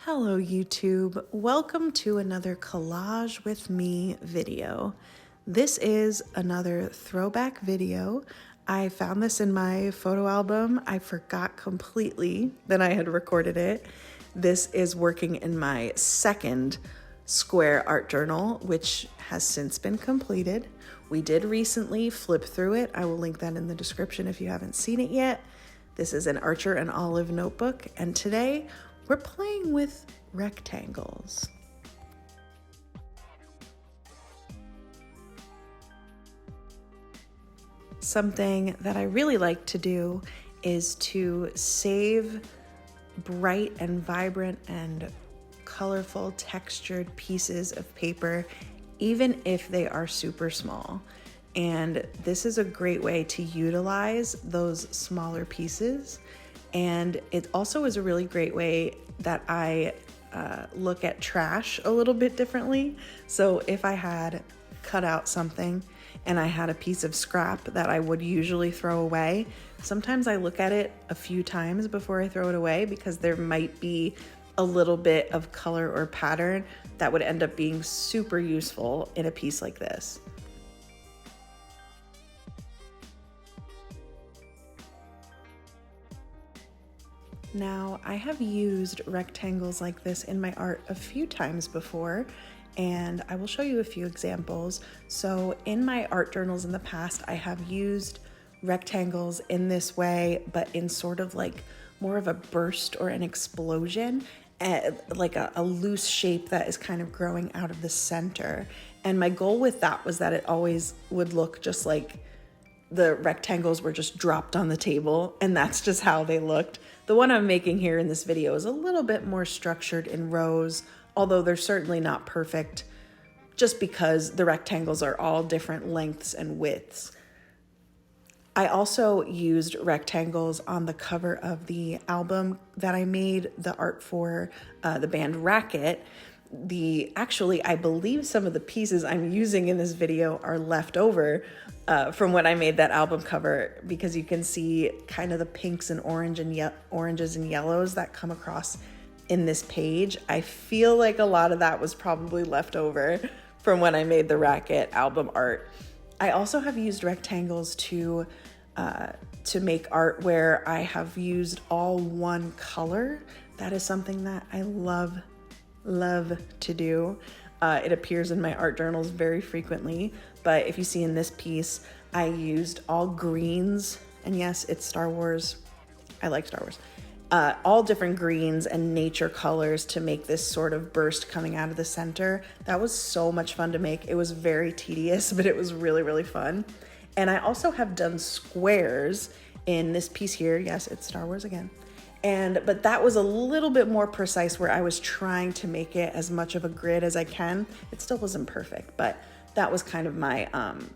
Hello YouTube, welcome to another Collage with Me video. This is another throwback video. I found this in my photo album. I forgot completely that I had recorded it. This is working in my second square art journal, which has since been completed. We did recently flip through it. I will link that in the description if you haven't seen it yet. This is an Archer and Olive notebook, and today we're playing with rectangles. Something that I really like to do is to save bright and vibrant and colorful textured pieces of paper, even if they are super small. And this is a great way to utilize those smaller pieces. And it also is a really great way that I look at trash a little bit differently. So if I had cut out something and I had a piece of scrap that I would usually throw away, sometimes I look at it a few times before I throw it away because there might be a little bit of color or pattern that would end up being super useful in a piece like this. Now, I have used rectangles like this in my art a few times before, and I will show you a few examples. So in my art journals in the past, I have used rectangles in this way, but in sort of like more of a burst or an explosion, like a loose shape that is kind of growing out of the center. And my goal with that was that it always would look just like the rectangles were just dropped on the table, and that's just how they looked. The one I'm making here in this video is a little bit more structured in rows, although they're certainly not perfect, just because the rectangles are all different lengths and widths. I also used rectangles on the cover of the album that I made, the art for the band Racket. Actually, I believe some of the pieces I'm using in this video are left over from when I made that album cover, because you can see kind of the pinks and oranges and yellows that come across in this page. I feel like a lot of that was probably left over from when I made the Racket album art. I also have used rectangles to make art where I have used all one color. That is something that I love to do. It appears in my art journals very frequently, but if you see in this piece, I used all greens, and yes, it's Star Wars. I like Star Wars. All different greens and nature colors to make this sort of burst coming out of the center. That was so much fun to make. It was very tedious, but it was really, really fun. And I also have done squares in this piece here. Yes, it's Star Wars again. But that was a little bit more precise, where I was trying to make it as much of a grid as I can. It still wasn't perfect, but that was kind of my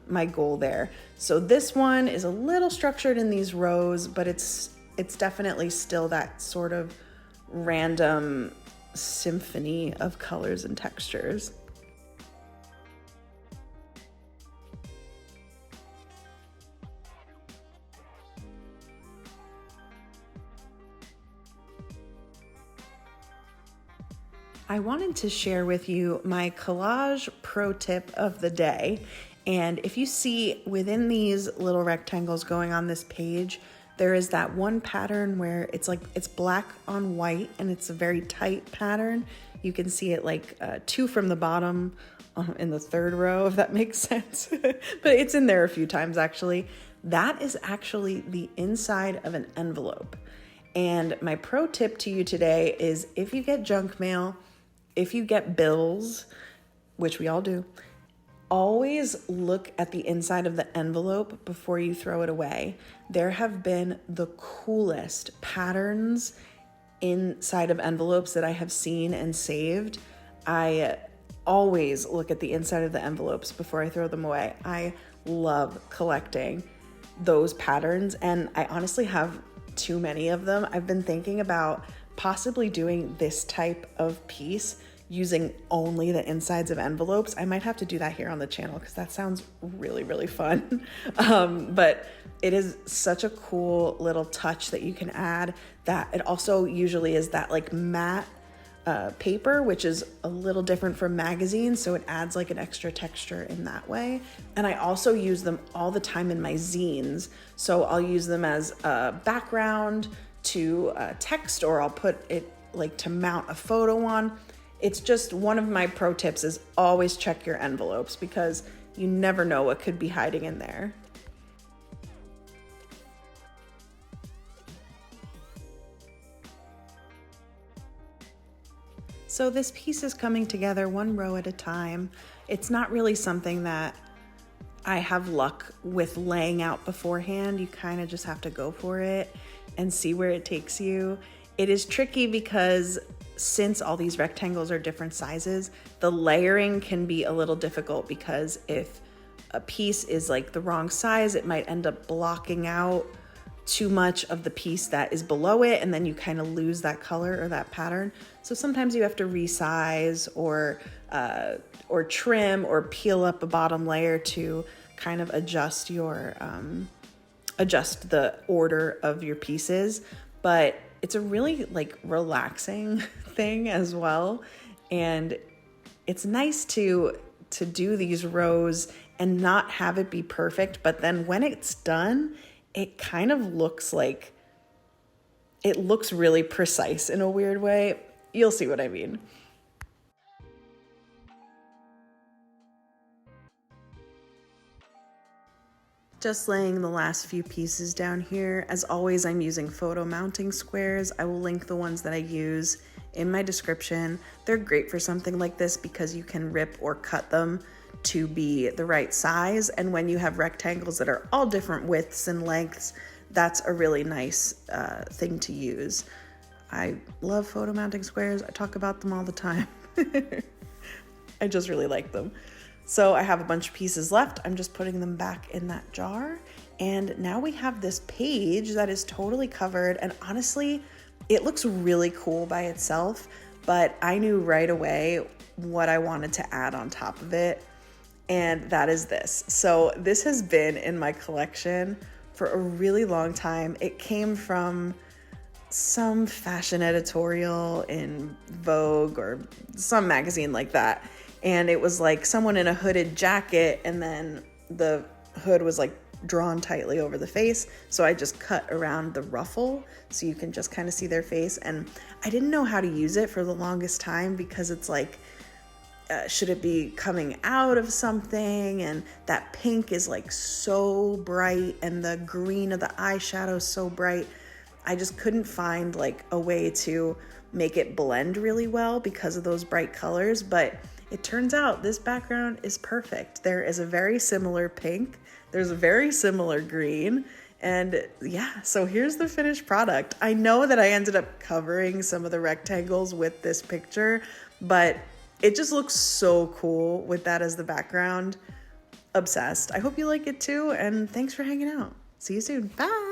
my goal there. So this one is a little structured in these rows, but it's definitely still that sort of random symphony of colors and textures. I wanted to share with you my Collage Pro-Tip of the day. And if you see within these little rectangles going on this page, there is that one pattern where it's black on white, and it's a very tight pattern. You can see it like two from the bottom in the third row, if that makes sense. But it's in there a few times actually. That is actually the inside of an envelope. And my pro tip to you today is, if you get junk mail, if you get bills, which we all do, always look at the inside of the envelope before you throw it away. There have been the coolest patterns inside of envelopes that I have seen and saved. I always look at the inside of the envelopes before I throw them away. I love collecting those patterns, and I honestly have too many of them. I've been thinking about possibly doing this type of piece using only the insides of envelopes. I might have to do that here on the channel because that sounds really, really fun. But it is such a cool little touch that you can add, that it also usually is that like matte paper, which is a little different from magazines, so it adds like an extra texture in that way. And I also use them all the time in my zines, so I'll use them as a background to text, or I'll put it like to mount a photo on. It's just one of my pro tips is always check your envelopes, because you never know what could be hiding in there. So this piece is coming together one row at a time. It's not really something that I have luck with laying out beforehand. You kind of just have to go for it and see where it takes you. It is tricky because since all these rectangles are different sizes, the layering can be a little difficult, because if a piece is like the wrong size, it might end up blocking out too much of the piece that is below it, and then you kind of lose that color or that pattern. So sometimes you have to resize or trim or peel up a bottom layer to kind of adjust your adjust the order of your pieces. But it's a really like relaxing thing as well, and it's nice to do these rows and not have it be perfect, but then when it's done, it kind of looks like, it looks really precise in a weird way. You'll see what I mean. Just laying the last few pieces down here. As always, I'm using photo mounting squares. I will link the ones that I use in my description. They're great for something like this because you can rip or cut them to be the right size. And when you have rectangles that are all different widths and lengths, that's a really nice thing to use. I love photo mounting squares. I talk about them all the time. I just really like them. So I have a bunch of pieces left. I'm just putting them back in that jar. And now we have this page that is totally covered. And honestly, it looks really cool by itself, but I knew right away what I wanted to add on top of it. And that is this. So this has been in my collection for a really long time. It came from some fashion editorial in Vogue or some magazine like that. And it was like someone in a hooded jacket, and then the hood was like drawn tightly over the face. So I just cut around the ruffle so you can just kind of see their face. And I didn't know how to use it for the longest time, because it's like, should it be coming out of something? And that pink is like so bright, and the green of the eyeshadow is so bright. I just couldn't find like a way to make it blend really well because of those bright colors. But it turns out this background is perfect. There is a very similar pink, there's a very similar green, and yeah, so here's the finished product. I know that I ended up covering some of the rectangles with this picture, but it just looks so cool with that as the background. Obsessed. I hope you like it too, and thanks for hanging out. See you soon. Bye.